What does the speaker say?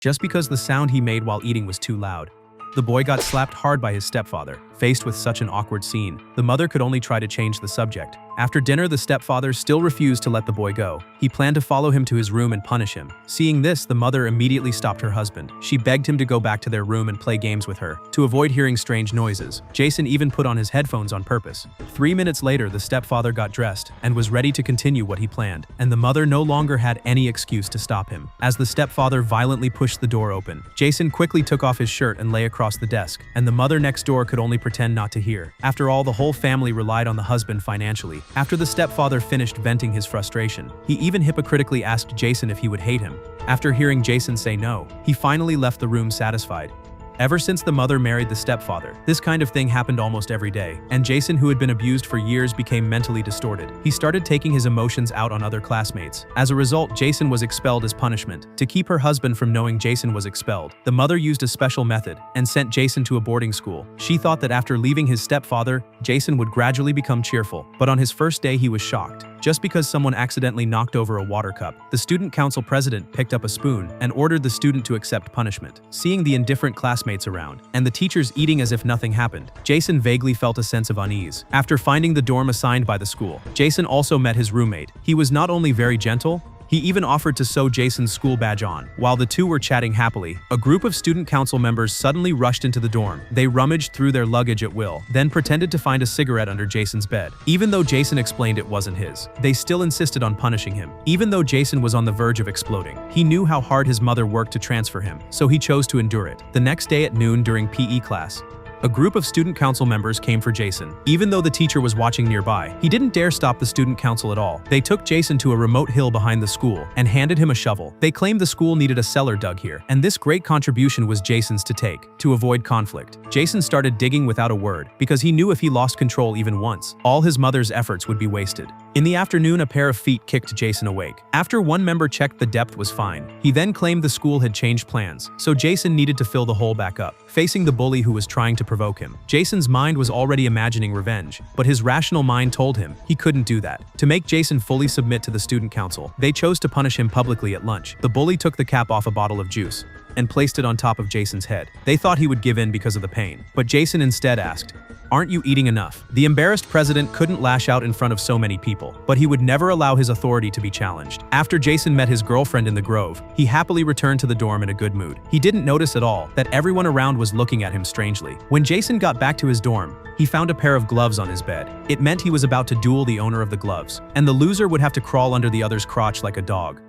just because the sound he made while eating was too loud. The boy got slapped hard by his stepfather. Faced with such an awkward scene, the mother could only try to change the subject. After dinner, the stepfather still refused to let the boy go. He planned to follow him to his room and punish him. Seeing this, the mother immediately stopped her husband. She begged him to go back to their room and play games with her, to avoid hearing strange noises. Jason even put on his headphones on purpose. 3 minutes later, the stepfather got dressed and was ready to continue what he planned, and the mother no longer had any excuse to stop him. As the stepfather violently pushed the door open, Jason quickly took off his shirt and lay across the desk, and the mother next door could only pretend not to hear. After all, the whole family relied on the husband financially. After the stepfather finished venting his frustration, he even hypocritically asked Jason if he would hate him. After hearing Jason say no, he finally left the room satisfied. Ever since the mother married the stepfather, this kind of thing happened almost every day, and Jason, who had been abused for years, became mentally distorted. He started taking his emotions out on other classmates. As a result, Jason was expelled as punishment. To keep her husband from knowing Jason was expelled, the mother used a special method and sent Jason to a boarding school. She thought that after leaving his stepfather, Jason would gradually become cheerful, but on his first day he was shocked. Just because someone accidentally knocked over a water cup, the student council president picked up a spoon and ordered the student to accept punishment. Seeing the indifferent classmates around, and the teachers eating as if nothing happened, Jason vaguely felt a sense of unease. After finding the dorm assigned by the school, Jason also met his roommate. He was not only very gentle, he even offered to sew Jason's school badge on. While the two were chatting happily, a group of student council members suddenly rushed into the dorm. They rummaged through their luggage at will, then pretended to find a cigarette under Jason's bed. Even though Jason explained it wasn't his, they still insisted on punishing him. Even though Jason was on the verge of exploding, he knew how hard his mother worked to transfer him, so he chose to endure it. The next day at noon during PE class, a group of student council members came for Jason. Even though the teacher was watching nearby, he didn't dare stop the student council at all. They took Jason to a remote hill behind the school and handed him a shovel. They claimed the school needed a cellar dug here, and this great contribution was Jason's to take. To avoid conflict, Jason started digging without a word, because he knew if he lost control even once, all his mother's efforts would be wasted. In the afternoon, a pair of feet kicked Jason awake. After one member checked the depth was fine, he then claimed the school had changed plans, so Jason needed to fill the hole back up. Facing the bully who was trying to provoke him, Jason's mind was already imagining revenge, but his rational mind told him he couldn't do that. To make Jason fully submit to the student council, they chose to punish him publicly at lunch. The bully took the cap off a bottle of juice and placed it on top of Jason's head. They thought he would give in because of the pain, but Jason instead asked, "Aren't you eating enough?" The embarrassed president couldn't lash out in front of so many people, but he would never allow his authority to be challenged. After Jason met his girlfriend in the Grove, he happily returned to the dorm in a good mood. He didn't notice at all that everyone around was looking at him strangely. When Jason got back to his dorm, he found a pair of gloves on his bed. It meant he was about to duel the owner of the gloves, and the loser would have to crawl under the other's crotch like a dog.